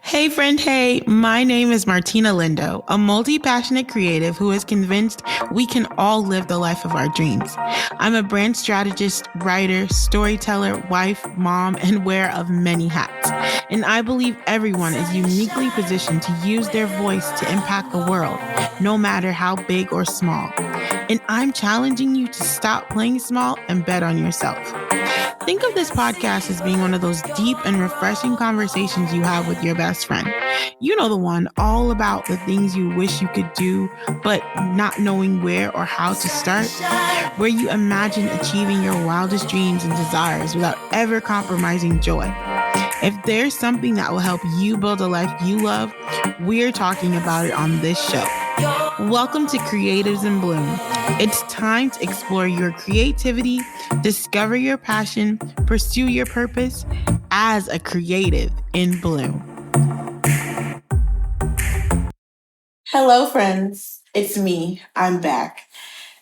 Hey, friend, hey, my name is Martina Lindo, a multi passionate creative who is convinced we can all live the life of our dreams. I'm a brand strategist, writer, storyteller, wife, mom, and wearer of many hats. And I believe everyone is uniquely positioned to use their voice to impact the world, no matter how big or small. And I'm challenging you to stop playing small and bet on yourself. Think of this podcast as being one of those deep and refreshing conversations you have with your best friend. You know, the one all about the things you wish you could do, but not knowing where or how to start, where you imagine achieving your wildest dreams and desires without ever compromising joy. If there's something that will help you build a life you love, we're talking about it on this show. Welcome to Creatives in Bloom. It's time to explore your creativity, discover your passion, pursue your purpose as a creative in bloom. Hello, friends. It's me. I'm back.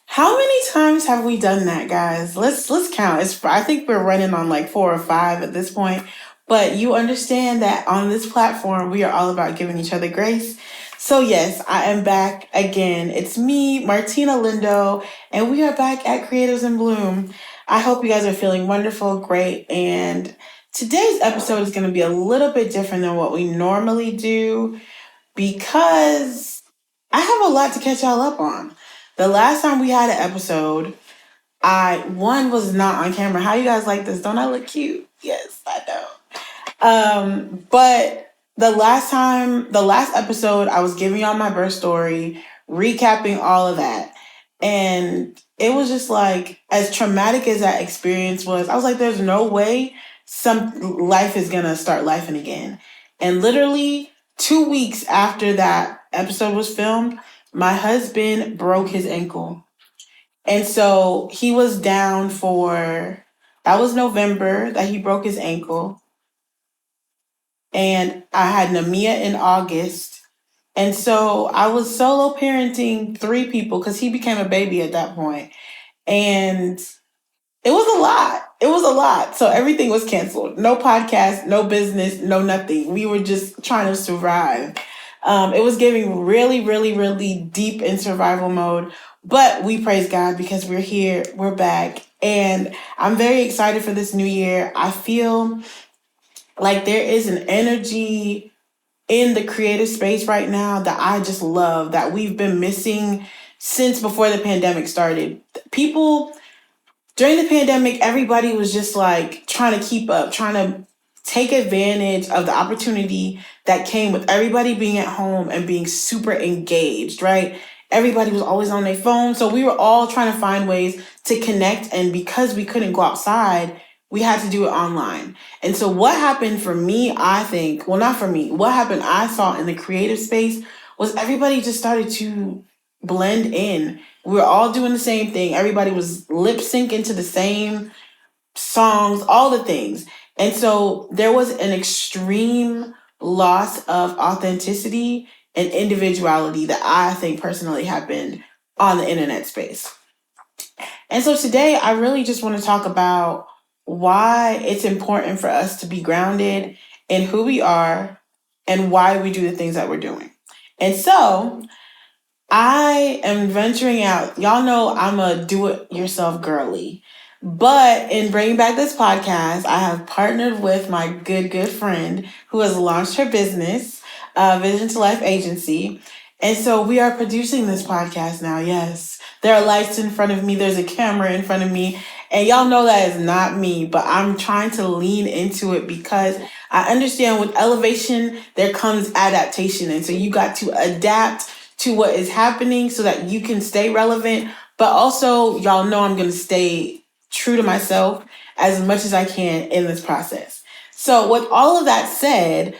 How many times have we done that, guys? Let's count. I think we're running on like 4 or 5 at this point. But you understand that on this platform, we are all about giving each other grace. So yes, I am back again. It's me, Martina Lindo, and we are back at Creatives in Bloom. I hope you guys are feeling wonderful, great, and today's episode is going to be a little bit different than what we normally do because I have a lot to catch y'all up on. The last time we had an episode, one was not on camera. How you guys like this? Don't I look cute? Yes, I know. But the last episode, I was giving y'all my birth story, recapping all of that. And it was just like, as traumatic as that experience was, I was like, there's no way some life is gonna start lifing again. And literally 2 weeks after that episode was filmed, my husband broke his ankle. And so he was down that was November that he broke his ankle. And I had Namia in August. And so I was solo parenting 3 people because he became a baby at that point. And it was a lot. It was a lot. So everything was canceled. No podcast, no business, no nothing. We were just trying to survive. It was getting really, really, really deep in survival mode. But we praise God because we're here, we're back. And I'm very excited for this new year. I feel like there is an energy in the creative space right now that I just love, that we've been missing since before the pandemic started. People, during the pandemic, everybody was just like trying to keep up, trying to take advantage of the opportunity that came with everybody being at home and being super engaged, right? Everybody was always on their phone. So we were all trying to find ways to connect. And because we couldn't go outside, we had to do it online. And so what happened for me, I think, well, not for me, what happened I saw in the creative space was everybody just started to blend in. We were all doing the same thing. Everybody was lip syncing to the same songs, all the things. And so there was an extreme loss of authenticity and individuality that I think personally happened on the internet space. And so today I really just want to talk about why it's important for us to be grounded in who we are and why we do the things that we're doing. And so I am venturing out. Y'all know I'm a do-it-yourself girly. But in bringing back this podcast, I have partnered with my good friend who has launched her business, Vision to Life Agency. And so we are producing this podcast now. Yes, there are lights in front of me. There's a camera in front of me. And y'all know that is not me, but I'm trying to lean into it because I understand with elevation, there comes adaptation. And so you got to adapt to what is happening so that you can stay relevant. But also, y'all know I'm going to stay true to myself as much as I can in this process. So with all of that said,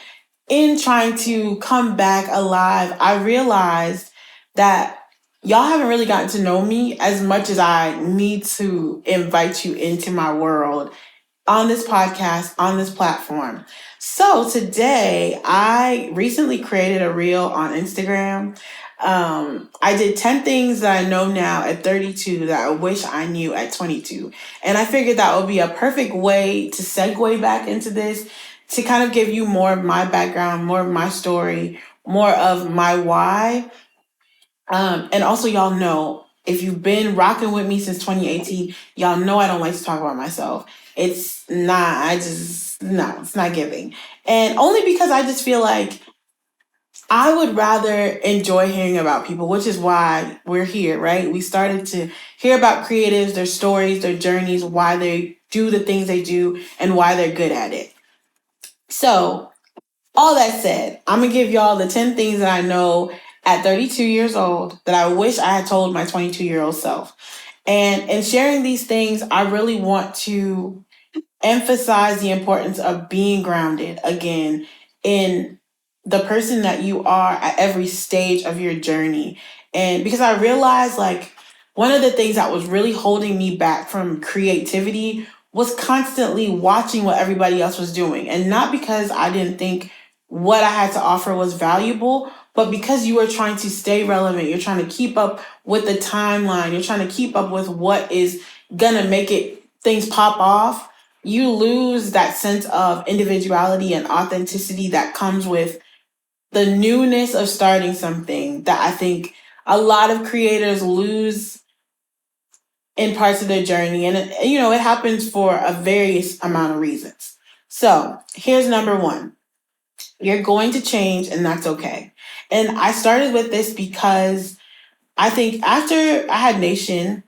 in trying to come back alive, I realized that y'all haven't really gotten to know me as much as I need to invite you into my world on this podcast, on this platform. So today, I recently created a reel on Instagram. I did 10 things that I know now at 32 that I wish I knew at 22. And I figured that would be a perfect way to segue back into this to kind of give you more of my background, more of my story, more of my why. And also, y'all know, if you've been rocking with me since 2018, y'all know I don't like to talk about myself. It's not, no, it's not giving. And only because I just feel like I would rather enjoy hearing about people, which is why we're here, right? We started to hear about creatives, their stories, their journeys, why they do the things they do, and why they're good at it. So, all that said, I'm gonna give y'all the 10 things that I know at 32 years old that I wish I had told my 22-year-old self. And in sharing these things, I really want to emphasize the importance of being grounded again in the person that you are at every stage of your journey. And because I realized, like, one of the things that was really holding me back from creativity was constantly watching what everybody else was doing. And not because I didn't think what I had to offer was valuable, but because you are trying to stay relevant, you're trying to keep up with the timeline, you're trying to keep up with what is gonna make it things pop off. You lose that sense of individuality and authenticity that comes with the newness of starting something, that I think a lot of creators lose in parts of their journey. And it happens for a various amount of reasons. So here's number one: you're going to change, and that's okay. And I started with this because I think after I had Nation,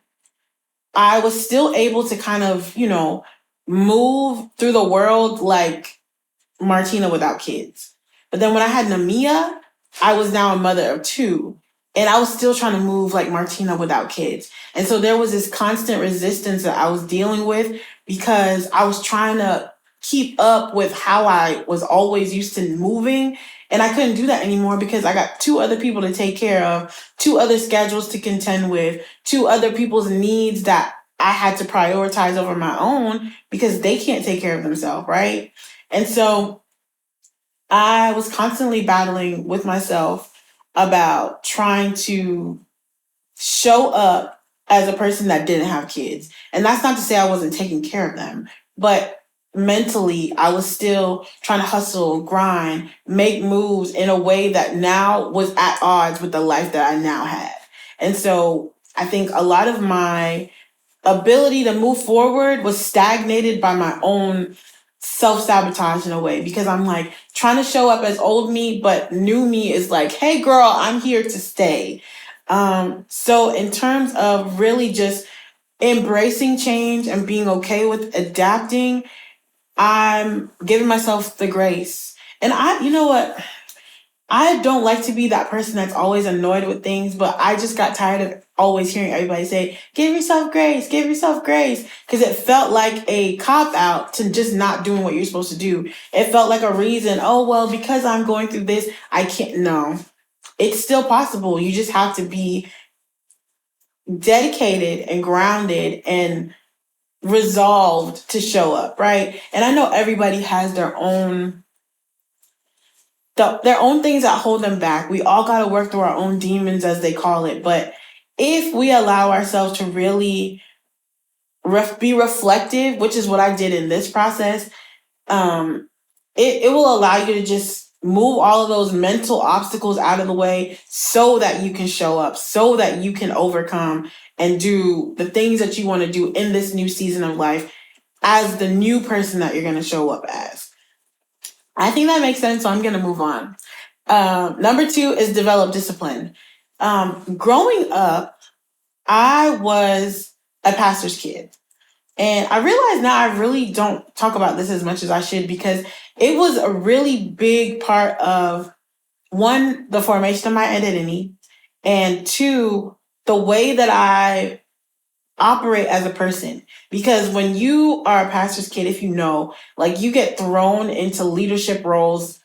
I was still able to kind of, move through the world like Martina without kids. But then when I had Namia, I was now a mother of two. And I was still trying to move like Martina without kids. And so there was this constant resistance that I was dealing with because I was trying to keep up with how I was always used to moving. And I couldn't do that anymore because I got two other people to take care of, two other schedules to contend with, two other people's needs that I had to prioritize over my own because they can't take care of themselves, right? And so I was constantly battling with myself about trying to show up as a person that didn't have kids. And that's not to say I wasn't taking care of them, but mentally, I was still trying to hustle, grind, make moves in a way that now was at odds with the life that I now had. And so I think a lot of my ability to move forward was stagnated by my own self-sabotage in a way, because I'm like trying to show up as old me, but new me is like, hey girl, I'm here to stay. So in terms of really just embracing change and being okay with adapting, I'm giving myself the grace. And you know what? I don't like to be that person that's always annoyed with things, but I just got tired of always hearing everybody say, give yourself grace, give yourself grace. Because it felt like a cop out to just not doing what you're supposed to do. It felt like a reason, oh, well, because I'm going through this, I can't. No, it's still possible. You just have to be dedicated and grounded and resolved to show up, right? And I know everybody has their own things that hold them back. We all got to work through our own demons, as they call it. But if we allow ourselves to really be reflective, which is what I did in this process, it will allow you to just move all of those mental obstacles out of the way so that you can show up, so that you can overcome and do the things that you want to do in this new season of life as the new person that you're going to show up as. I think that makes sense, so I'm going to move on. Number two is develop discipline. Growing up, I was a pastor's kid. And I realize now I really don't talk about this as much as I should, because it was a really big part of, one, the formation of my identity, and two, the way that I operate as a person. Because when you are a pastor's kid, if you know, like, you get thrown into leadership roles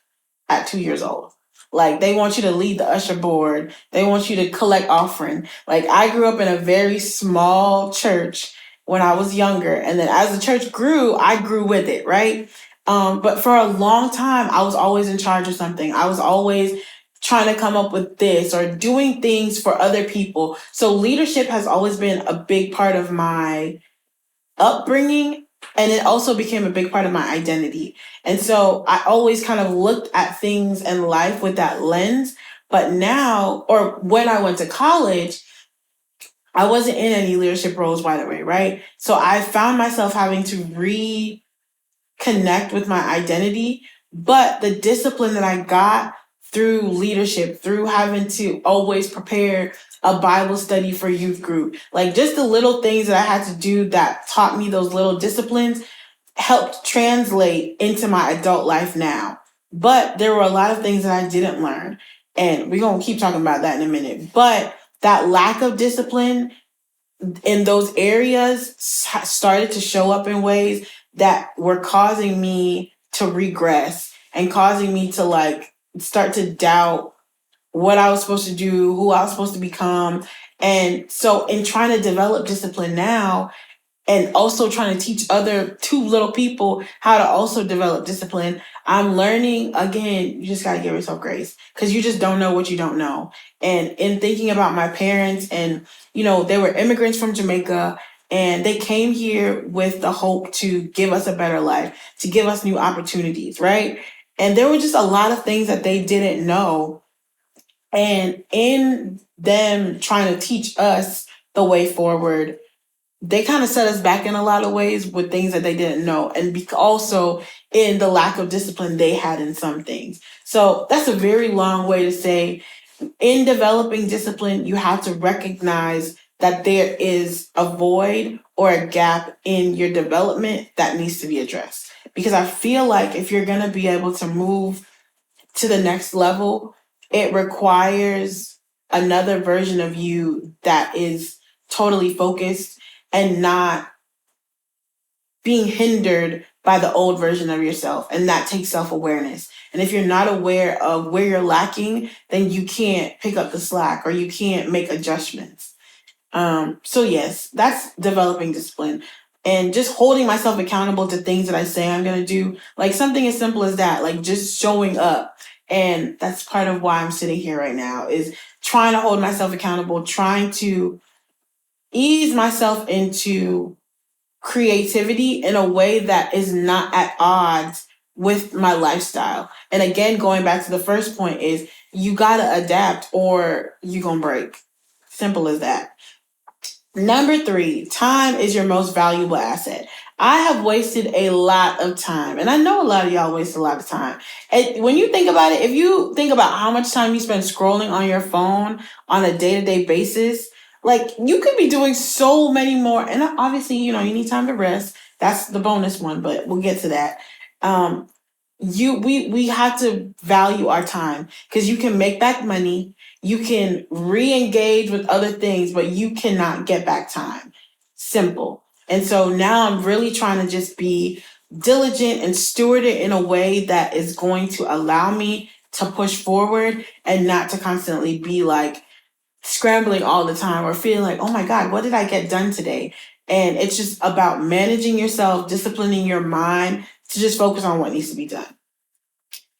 at 2 years old. Like, they want you to lead the usher board. They want you to collect offering. Like, I grew up in a very small church when I was younger. And then as the church grew, I grew with it, right? But for a long time, I was always in charge of something. I was always trying to come up with this or doing things for other people. So leadership has always been a big part of my upbringing. And it also became a big part of my identity. And so I always kind of looked at things in life with that lens. But now, or when I went to college, I wasn't in any leadership roles right away, right? So I found myself having to reconnect with my identity. But the discipline that I got through leadership, through having to always prepare a Bible study for youth group, like just the little things that I had to do that taught me those little disciplines helped translate into my adult life now. But there were a lot of things that I didn't learn. And we're going to keep talking about that in a minute. But that lack of discipline in those areas started to show up in ways that were causing me to regress and causing me to like start to doubt what I was supposed to do, who I was supposed to become. And so in trying to develop discipline now, and also trying to teach other two little people how to also develop discipline, I'm learning again, you just got to give yourself grace because you just don't know what you don't know. And in thinking about my parents, and they were immigrants from Jamaica, and they came here with the hope to give us a better life, to give us new opportunities, right? And there were just a lot of things that they didn't know. And in them trying to teach us the way forward, they kind of set us back in a lot of ways with things that they didn't know, and also in the lack of discipline they had in some things. So that's a very long way to say, in developing discipline, you have to recognize that there is a void or a gap in your development that needs to be addressed. Because I feel like if you're going to be able to move to the next level, it requires another version of you that is totally focused and not being hindered by the old version of yourself. And that takes self-awareness. And if you're not aware of where you're lacking, then you can't pick up the slack or you can't make adjustments. So yes, that's developing discipline and just holding myself accountable to things that I say I'm going to do. Like something as simple as that, like just showing up. And that's part of why I'm sitting here right now, is trying to hold myself accountable, trying to ease myself into creativity in a way that is not at odds with my lifestyle. And again, going back to the first point, is you got to adapt or you going to break. Simple as that. Number 3, time is your most valuable asset. I have wasted a lot of time, and I know a lot of y'all waste a lot of time. And when you think about it, if you think about how much time you spend scrolling on your phone on a day-to-day basis, like you could be doing so many more. And obviously, you need time to rest. That's the bonus one, but we'll get to that. Um, we have to value our time because you can make back money, you can re-engage with other things, but you cannot get back time. Simple. And so now I'm really trying to just be diligent and steward it in a way that is going to allow me to push forward and not to constantly be like scrambling all the time or feeling like, oh my God, what did I get done today? And it's just about managing yourself, disciplining your mind to just focus on what needs to be done.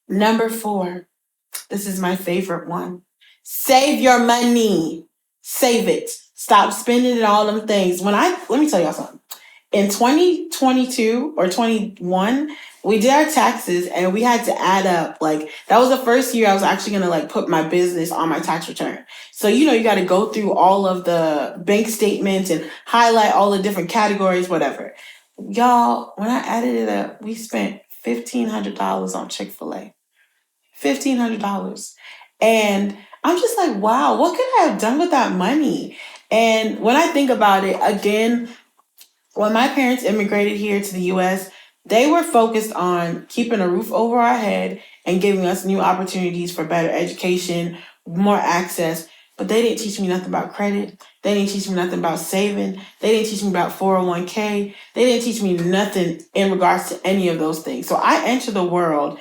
Number 4, this is my favorite one. Save your money. Save it. Stop spending it on all them things. Let me tell y'all something. In 2022 or 21, we did our taxes and we had to add up. Like that was the first year I was actually going to like put my business on my tax return. So, you got to go through all of the bank statements and highlight all the different categories, whatever. Y'all, when I added it up, we spent $1,500 on Chick-fil-A. $1,500. And I'm just like, wow, what could I have done with that money? And when I think about it, again, when my parents immigrated here to the US, they were focused on keeping a roof over our head and giving us new opportunities for better education, more access. But they didn't teach me nothing about credit. They didn't teach me nothing about saving. They didn't teach me about 401k. They didn't teach me nothing in regards to any of those things. So I entered the world,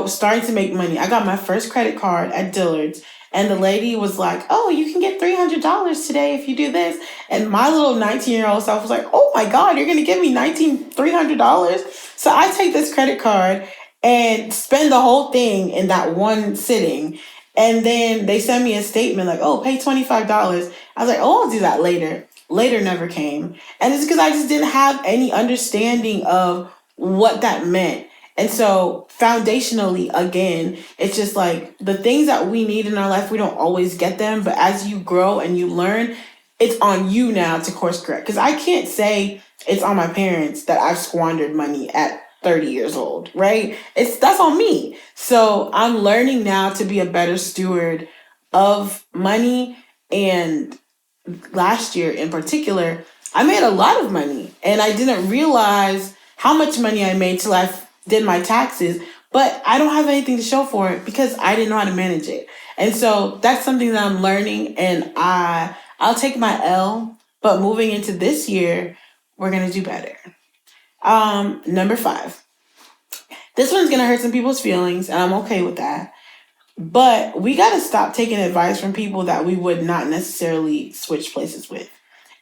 starting to make money. I got my first credit card at Dillard's. And the lady was like, oh, you can get $300 today if you do this. And my little 19-year-old self was like, oh my God, you're going to give me $300? So I take this credit card and spend the whole thing in that one sitting. And then they send me a statement like, oh, pay $25. I was like, oh, I'll do that later. later never came. And it's because I just didn't have any understanding of what that meant. And so, foundationally, again, it's just like the things that we need in our life, we don't always get them. But as you grow and you learn, it's on you now to course correct. Because I can't say it's on my parents that I've squandered money at 30 years old, right? That's on me. So I'm learning now to be a better steward of money. And last year in particular, I made a lot of money and I didn't realize how much money I made till I did my taxes, but I don't have anything to show for it because I didn't know how to manage it. And so that's something that I'm learning, and I'll take my L, but moving into this year, we're going to do better. Number 5. This one's going to hurt some people's feelings, and I'm okay with that. But we got to stop taking advice from people that we would not necessarily switch places with.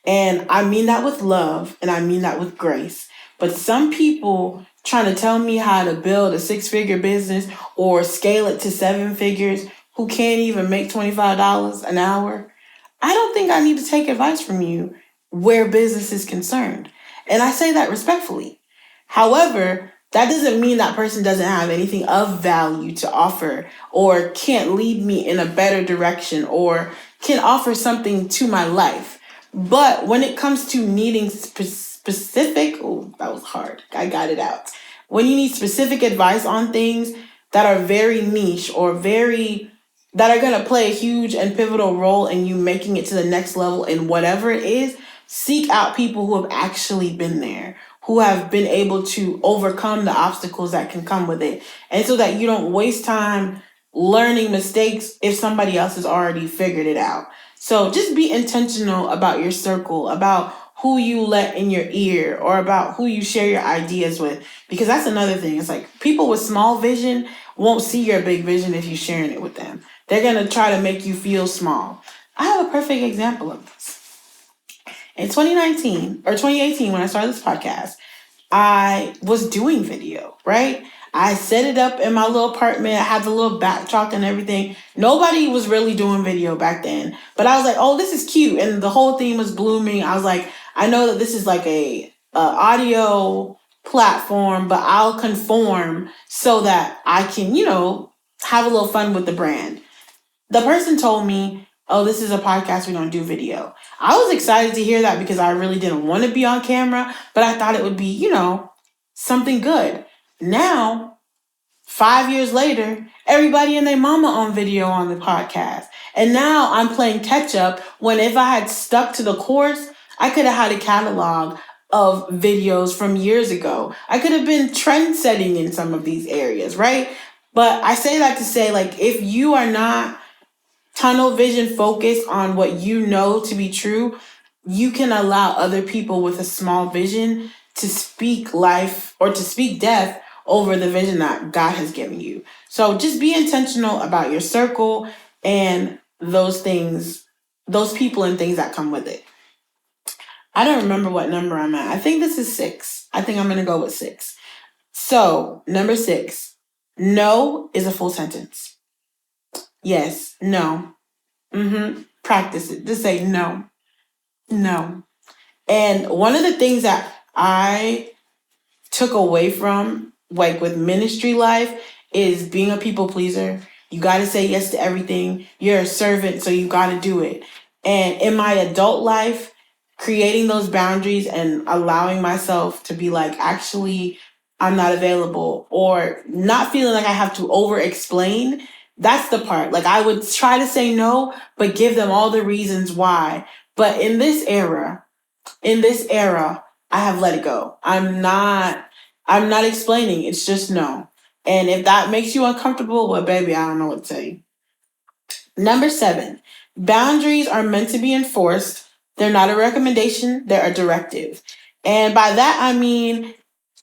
And I mean that with love, and I mean that with grace. But some people trying to tell me how to build a 6-figure business or scale it to 7 figures who can't even make $25 an hour, I don't think I need to take advice from you where business is concerned. And I say that respectfully. However, that doesn't mean that person doesn't have anything of value to offer or can't lead me in a better direction or can offer something to my life. But when it comes to needing specific, oh, that was hard. I got it out. When you need specific advice on things that are very niche or that are going to play a huge and pivotal role in you making it to the next level in whatever it is, seek out people who have actually been there, who have been able to overcome the obstacles that can come with it. And so that you don't waste time learning mistakes if somebody else has already figured it out. So just be intentional about your circle, about who you let in your ear, or about who you share your ideas with. Because that's another thing. It's like people with small vision won't see your big vision if you're sharing it with them. They're going to try to make you feel small. I have a perfect example of this. In 2019 or 2018, when I started this podcast, I was doing video, right? I set it up in my little apartment. I had the little backdrop and everything. Nobody was really doing video back then. But I was like, oh, this is cute. And the whole thing was blooming. I was like, I know that this is like a audio platform, but I'll conform so that I can, have a little fun with the brand. The person told me, oh, this is a podcast, we don't do video. I was excited to hear that because I really didn't want to be on camera, but I thought it would be, something good. Now, 5 years later, everybody and their mama on video on the podcast. And now I'm playing catch up when if I had stuck to the course, I could have had a catalog of videos from years ago. I could have been trend setting in some of these areas, right? But I say that to say, like, if you are not tunnel vision focused on what you know to be true, you can allow other people with a small vision to speak life or to speak death over the vision that God has given you. So just be intentional about your circle and those things, those people and things that come with it. I don't remember what number I'm at. I think this is 6. I think I'm going to go with 6. So, number 6, no is a full sentence. Yes, no. Practice it. Just say no. No. And one of the things that I took away from, like with ministry life, is being a people pleaser. You got to say yes to everything. You're a servant, so you got to do it. And in my adult life, creating those boundaries and allowing myself to be like, actually, I'm not available, or not feeling like I have to over explain. That's the part. Like I would try to say no, but give them all the reasons why. But in this era, I have let it go. I'm not explaining. It's just no. And if that makes you uncomfortable, well, baby, I don't know what to tell you. Number 7, boundaries are meant to be enforced. They're not a recommendation, they're a directive. And by that, I mean,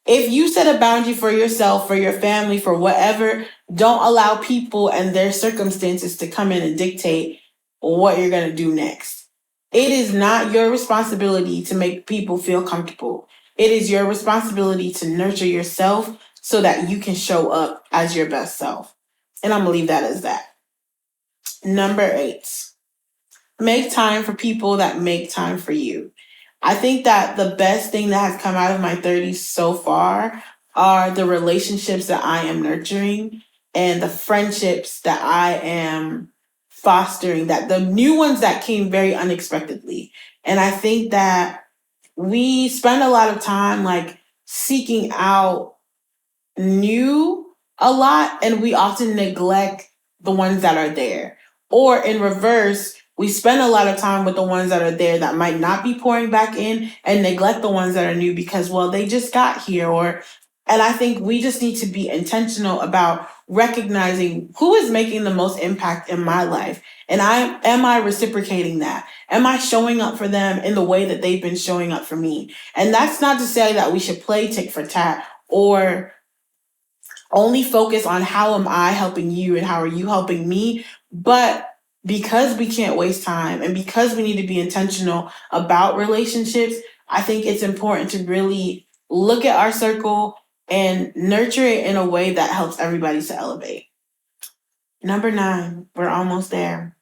if you set a boundary for yourself, for your family, for whatever, don't allow people and their circumstances to come in and dictate what you're going to do next. It is not your responsibility to make people feel comfortable. It is your responsibility to nurture yourself so that you can show up as your best self. And I'm going to leave that as that. Number 8. make time for people that make time for you. I think that the best thing that has come out of my 30s so far are the relationships that I am nurturing and the friendships that I am fostering, that the new ones that came very unexpectedly. And I think that we spend a lot of time like seeking out new a lot, and we often neglect the ones that are there. Or in reverse, we spend a lot of time with the ones that are there that might not be pouring back in and neglect the ones that are new because, well, they just got here. Or, and I think we just need to be intentional about recognizing who is making the most impact in my life. And am I reciprocating that? Am I showing up for them in the way that they've been showing up for me? And that's not to say that we should play tit for tat or only focus on how am I helping you and how are you helping me. But because we can't waste time and because we need to be intentional about relationships, I think it's important to really look at our circle and nurture it in a way that helps everybody to elevate. Number 9, we're almost there.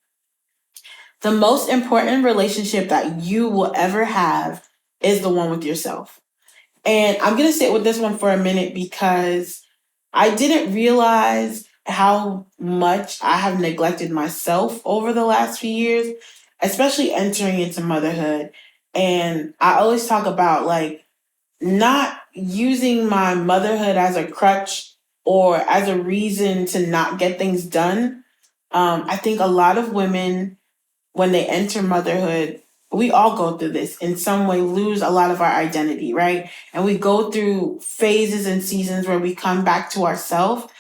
The most important relationship that you will ever have is the one with yourself. And I'm going to sit with this one for a minute because I didn't realize how much I have neglected myself over the last few years, especially entering into motherhood. And I always talk about like not using my motherhood as a crutch or as a reason to not get things done. I think a lot of women, when they enter motherhood, we all go through this in some way, lose a lot of our identity, right? And we go through phases and seasons where we come back to ourselves.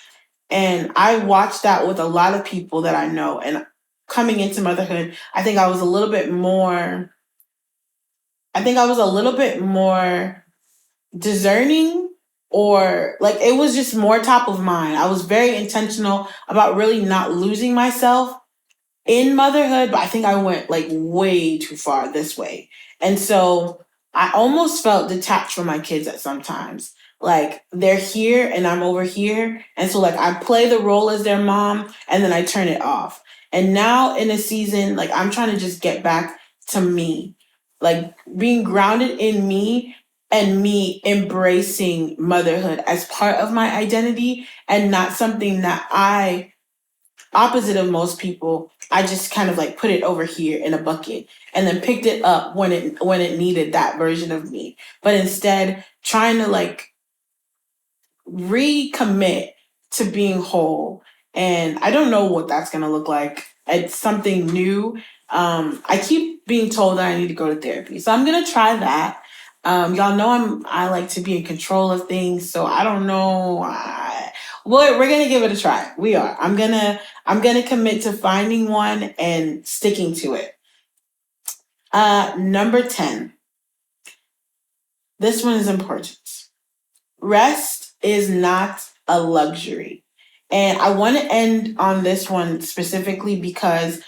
And I watched that with a lot of people that I know. And coming into motherhood, I think I was a little bit more discerning, or like it was just more top of mind. I was very intentional about really not losing myself in motherhood, but I think I went like way too far this way. And so I almost felt detached from my kids at sometimes. Like they're here and I'm over here. And so like I play the role as their mom and then I turn it off. And now in a season, like I'm trying to just get back to me, like being grounded in me and me embracing motherhood as part of my identity and not something that I, opposite of most people, I just kind of like put it over here in a bucket and then picked it up when it needed that version of me. But instead trying to like recommit to being whole. And I don't know what that's gonna look like. It's something new. I keep being told that I need to go to therapy. So I'm gonna try that. Y'all know I like to be in control of things, so I don't know. Well, we're gonna give it a try. We are. I'm gonna commit to finding one and sticking to it. Number 10. This one is important. Rest is not a luxury. And I want to end on this one specifically because,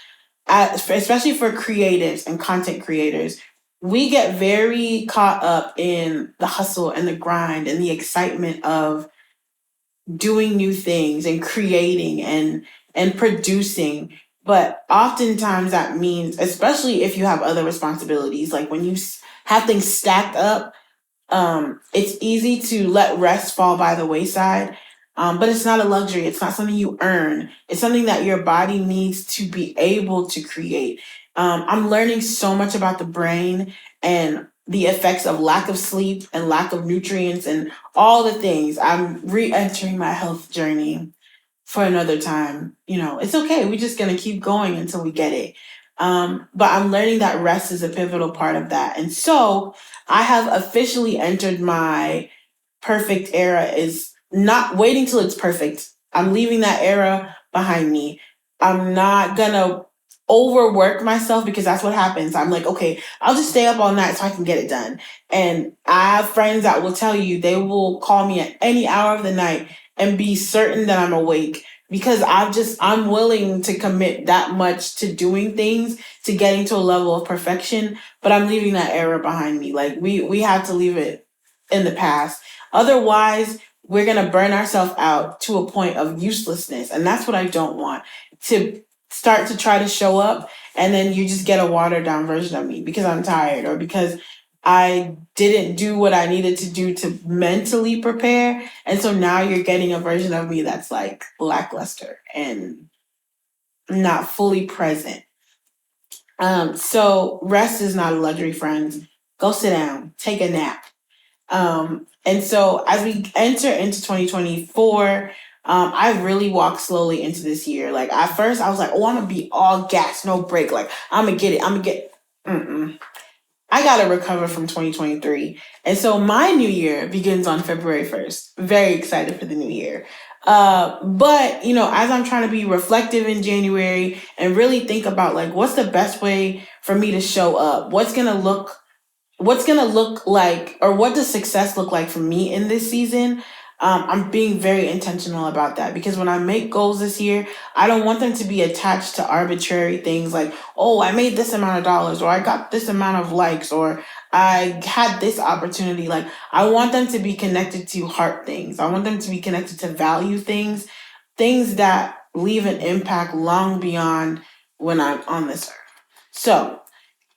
especially for creatives and content creators, we get very caught up in the hustle and the grind and the excitement of doing new things and creating and producing. But oftentimes that means, especially if you have other responsibilities, like when you have things stacked up, it's easy to let rest fall by the wayside. But it's not a luxury. It's not something you earn. It's something that your body needs to be able to create. I'm learning so much about the brain and the effects of lack of sleep and lack of nutrients and all the things. I'm re-entering my health journey for another time. You know, it's okay. We're just gonna keep going until we get it. But I'm learning that rest is a pivotal part of that. And so I have officially entered my perfect era, is not waiting till it's perfect. I'm leaving that era behind me. I'm not gonna overwork myself because that's what happens. I'm like, okay, I'll just stay up all night so I can get it done. And I have friends that will tell you they will call me at any hour of the night and be certain that I'm awake because I'm willing to commit that much to doing things, to getting to a level of perfection, but I'm leaving that era behind me. Like we have to leave it in the past. Otherwise, we're going to burn ourselves out to a point of uselessness. And that's what I don't want. To start to try to show up, and then you just get a watered down version of me because I'm tired or because I didn't do what I needed to do to mentally prepare. And so now you're getting a version of me that's like lackluster and not fully present. So rest is not a luxury, friends. Go sit down, take a nap. And so as we enter into 2024, I really walked slowly into this year. Like at first I was like, oh, I'm gonna be all gas, no break. Like I'm gonna get it. I'm gonna get. Mm-mm. I gotta recover from 2023. And so my new year begins on February 1st. Very excited for the new year. But you know, as I'm trying to be reflective in January and really think about like what's the best way for me to show up, what's gonna look like, or what does success look like for me in this season. I'm being very intentional about that because when I make goals this year, I don't want them to be attached to arbitrary things like, oh, I made this amount of dollars, or I got this amount of likes, or I had this opportunity. Like, I want them to be connected to heart things. I want them to be connected to value things, things that leave an impact long beyond when I'm on this earth. So,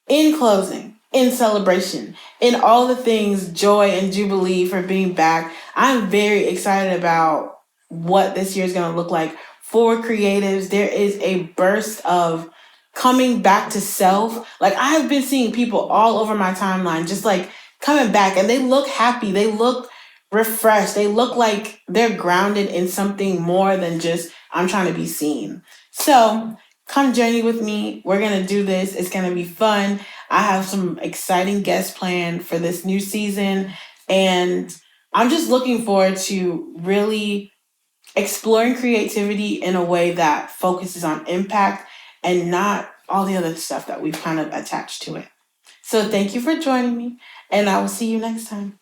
in closing, in celebration, in all the things, joy and jubilee for being back, I'm very excited about what this year is going to look like for creatives. There is a burst of coming back to self. Like, I have been seeing people all over my timeline just like coming back, and they look happy. They look refreshed. They look like they're grounded in something more than just, I'm trying to be seen. So, come journey with me. We're going to do this. It's going to be fun. I have some exciting guests planned for this new season. And I'm just looking forward to really exploring creativity in a way that focuses on impact and not all the other stuff that we've kind of attached to it. So thank you for joining me, and I will see you next time.